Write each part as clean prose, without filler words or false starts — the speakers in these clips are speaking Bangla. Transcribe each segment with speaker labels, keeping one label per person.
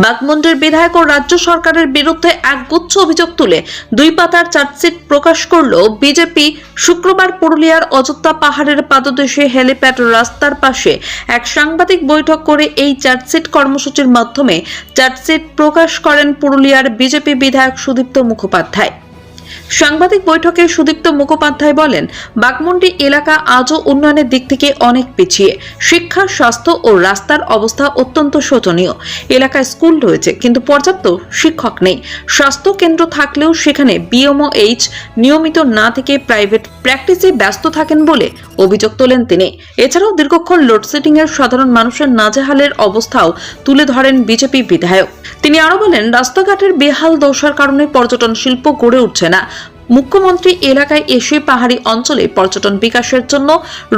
Speaker 1: বাগমুন্ডির বিধায়ক ও রাজ্য সরকারের বিরুদ্ধে একগুচ্ছ অভিযোগ তুলে 2 পাতার চার্জশিট প্রকাশ করল বিজেপি। শুক্রবার পুরুলিয়ার অযোধ্যা পাহাড়ের পাদদেশে হেলিপ্যাড রাস্তার পাশে এক সাংবাদিক বৈঠক করে এই চার্জশিট কর্মসূচির মাধ্যমে চার্জশিট প্রকাশ করেন পুরুলিয়ার বিজেপি বিধায়ক সুদীপ্ত মুখোপাধ্যায়। সাংবাদিক বৈঠকে সুদীপ্ত মুখোপাধ্যায় বলেন, বাগমুন্ডি এলাকা আজও উন্নয়নের দিক থেকে অনেক পিছিয়ে। শিক্ষা, স্বাস্থ্য ও রাস্তার অবস্থা অত্যন্ত শোচনীয়। এলাকায় স্কুল রয়েছে কিন্তু পর্যাপ্ত শিক্ষক নেই। স্বাস্থ্য কেন্দ্র থাকলেও সেখানে বিএমওএইচ নিয়মিত না থেকে প্রাইভেট প্র্যাকটিসে ব্যস্ত থাকেন বলে অভিযোগ তোলেন তিনি। এছাড়াও দীর্ঘক্ষণ লোডশেডিং এর সাধারণ মানুষের নাজেহালের অবস্থাও তুলে ধরেন বিজেপি বিধায়ক। তিনি আরো বলেন, রাস্তাঘাটের বেহাল দশার কারণে পর্যটন শিল্প গড়ে উঠছে না। মুখ্যমন্ত্রী এলাকায় এসে পাহাড়ি অঞ্চলে পর্যটন বিকাশের জন্য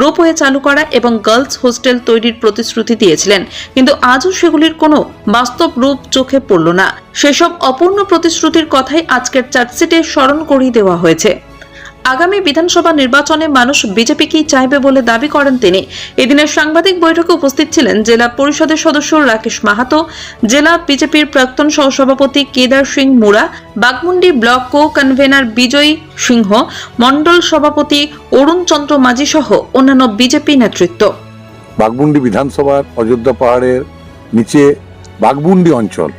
Speaker 1: রোপওয়ে চালু করা এবং গার্লস হোস্টেল তৈরির প্রতিশ্রুতি দিয়েছিলেন, কিন্তু আজও সেগুলির কোনো বাস্তব রূপ চোখে পড়ল না। সেসব অপূর্ণ প্রতিশ্রুতির কথাই আজকের চার্জশিটে স্মরণ করিয়ে দেওয়া হয়েছে। আগামী বিধানসভা নির্বাচনে মানুষ বিজেপিকেই চাইবে বলে দাবি করেন তিনি। এদিনের সাংবাদিক বৈঠকে উপস্থিত ছিলেন জেলা পরিষদের সদস্য রাকেশ মাহাতো, জেলা বিজেপির প্রাক্তন সহসভাপতি Kedar Singh Mura, Baghmundi block co convener Bijoy Singha, মন্ডল সভাপতি অরুণ চন্দ্র মাঝি সহ অন্যান্য বিজেপি নেতৃত্ব।
Speaker 2: বাগমুন্ডি বিধানসভার অযোধ্যা পাহাড়ের নিচে বাগমুন্ডি অঞ্চল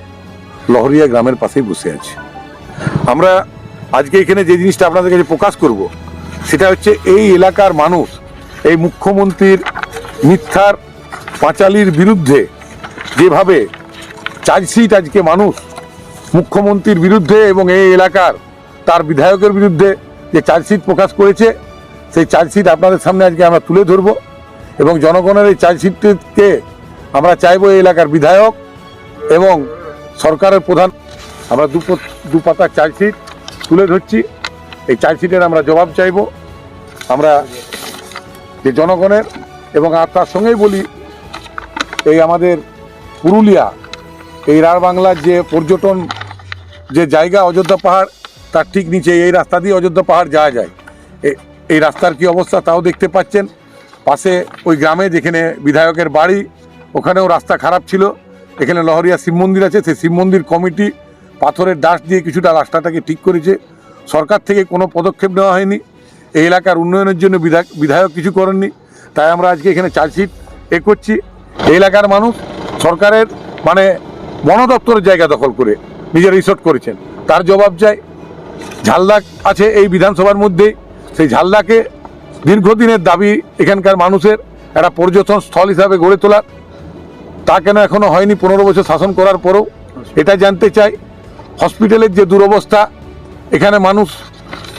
Speaker 2: লহরিয়া গ্রামের পাশেই বসে আছে। আমরা আজকে এখানে যে জিনিসটা আপনাদের কাছে প্রকাশ করব সেটা হচ্ছে এই এলাকার মানুষ এই মুখ্যমন্ত্রীর মিথ্যার পাঁচালির বিরুদ্ধে যেভাবে চার্জশিট আজকে মানুষ মুখ্যমন্ত্রীর বিরুদ্ধে এবং এই এলাকার তার বিধায়কের বিরুদ্ধে যে চার্জশিট প্রকাশ করেছে, সেই চার্জশিট আপনাদের সামনে আজকে আমরা তুলে ধরব এবং জনগণের এই চার্জশিটকে আমরা চাইব এই এলাকার বিধায়ক এবং সরকারের প্রধান আমরা দু পাতার চার্জশিট তুলে ধরছি। এই চার্জশিটের আমরা জবাব চাইব আমরা যে জনগণের, এবং তার সঙ্গেই বলি এই আমাদের পুরুলিয়া এই রাঢ় বাংলার যে পর্যটন যে জায়গা অযোধ্যা পাহাড়, তার ঠিক নিচে এই রাস্তা দিয়ে অযোধ্যা পাহাড় যাওয়া যায়। এই রাস্তার কি অবস্থা তাও দেখতে পাচ্ছেন। পাশে ওই গ্রামে যেখানে বিধায়কের বাড়ি, ওখানেও রাস্তা খারাপ ছিল। এখানে লহরিয়া শিব মন্দির আছে, সেই শিব মন্দির কমিটি পাথরের ডাস দিয়ে কিছুটা রাস্তাটাকে ঠিক করেছে। সরকার থেকে কোনো পদক্ষেপ নেওয়া হয়নি। এই এলাকার উন্নয়নের জন্য বিধায়ক কিছু করেননি। তাই আমরা আজকে এখানে চার্জশিট করছি। এই এলাকার মানুষ সরকারের বন দপ্তরের জায়গা দখল করে নিজের রিসোর্ট করেছেন, তার জবাব চাই। ঝালদা আছে এই বিধানসভার মধ্যেই, সেই ঝালদাকে দীর্ঘদিনের দাবি এখানকার মানুষের একটা পর্যটন স্থল হিসাবে গড়ে তোলার, তা কেন এখনো হয়নি 15 বছর শাসন করার পরেও, এটা জানতে চাই। হসপিটালের যে দুরবস্থা, এখানে মানুষ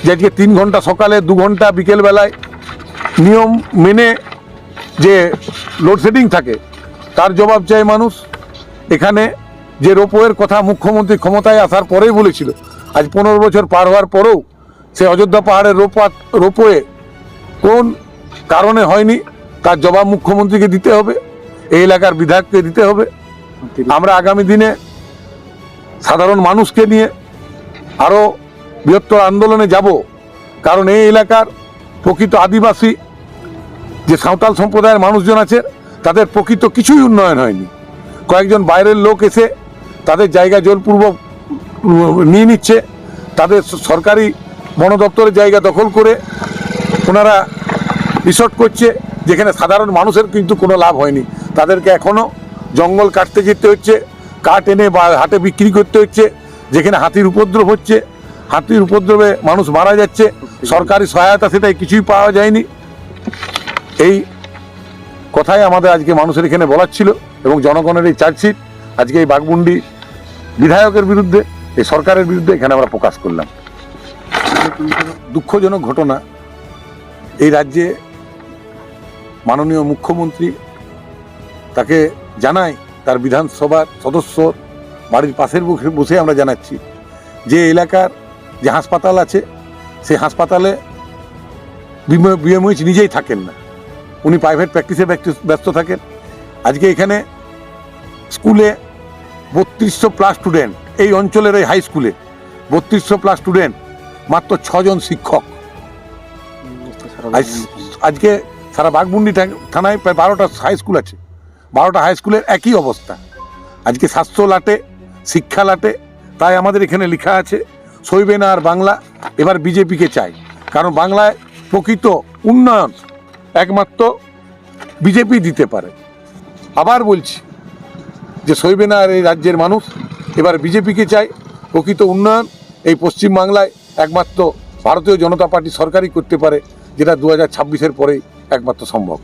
Speaker 2: যে আজকে 3 ঘন্টা সকালে 2 ঘন্টা বিকেলবেলায় নিয়ম মেনে যে লোডশেডিং থাকে, তার জবাব চাই মানুষ। এখানে যে রোপওয়ের কথা মুখ্যমন্ত্রী ক্ষমতায় আসার পরেই বলেছিল, আজ 15 বছর পার হওয়ার পরেও সে অযোধ্যা পাহাড়ের রোপওয়ে কোন কারণে হয়নি, তার জবাব মুখ্যমন্ত্রীকে দিতে হবে, এই এলাকার বিধায়ককে দিতে হবে। আমরা আগামী দিনে সাধারণ মানুষকে নিয়ে আরও বৃহত্তর আন্দোলনে যাব, কারণ এই এলাকার প্রকৃত আদিবাসী যে সাঁওতাল সম্প্রদায়ের মানুষজন আছে, তাদের প্রকৃত কিছুই উন্নয়ন হয়নি। কয়েকজন বাইরের লোক এসে তাদের জায়গা জোরপূর্বক নিয়ে নিচ্ছে, তাদের সরকারি বন দপ্তরের জায়গা দখল করে ওনারা রিসর্ট করছে, যেখানে সাধারণ মানুষের কিন্তু কোনো লাভ হয়নি। তাদেরকে এখনও জঙ্গল কাটতে যেতে হচ্ছে, কাঠ এনে বা হাটে বিক্রি করতে হচ্ছে, যেখানে হাতির উপদ্রব হচ্ছে, হাতির উপদ্রবে মানুষ মারা যাচ্ছে, সরকারি সহায়তা সেটাই কিছুই পাওয়া যায়নি। এই কথাই আমাদের আজকে মানুষের এখানে বলার ছিল এবং জনগণের এই চার্জশিট আজকে এই বাগমুন্ডি বিধায়কের বিরুদ্ধে, এই সরকারের বিরুদ্ধে এখানে আমরা প্রকাশ করলাম। দুঃখজনক ঘটনা, এই রাজ্যে মাননীয় মুখ্যমন্ত্রী তাকে জানাই, তার বিধানসভার সদস্য বাড়ির পাশের বসে আমরা জানাচ্ছি যে এলাকার যে হাসপাতাল আছে, সেই হাসপাতালে বিএমওএইচ নিজেই থাকেন না, উনি প্রাইভেট প্র্যাকটিসে ব্যস্ত থাকেন। আজকে এখানে স্কুলে 3200+ স্টুডেন্ট, এই অঞ্চলের এই হাই স্কুলে 3200+ স্টুডেন্ট, মাত্র 6 জন শিক্ষক। আজকে সারা বাগমুন্ডি থানায় প্রায় 12টা হাই স্কুল আছে, 12টা হাই স্কুলের একই অবস্থা। আজকে স্বাস্থ্য লাটে, শিক্ষা লাটে, তাই আমাদের এখানে লেখা আছে সইবে না আর বাংলা, এবার বিজেপিকে চাই। কারণ বাংলায় প্রকৃত উন্নয়ন একমাত্র বিজেপি দিতে পারে। আবার বলছি যে সইবে না আর এই রাজ্যের মানুষ, এবার বিজেপিকে চাই। প্রকৃত উন্নয়ন এই পশ্চিমবাংলায় একমাত্র ভারতীয় জনতা পার্টি সরকারই করতে পারে, যেটা 2026-এর পরেই একমাত্র সম্ভব।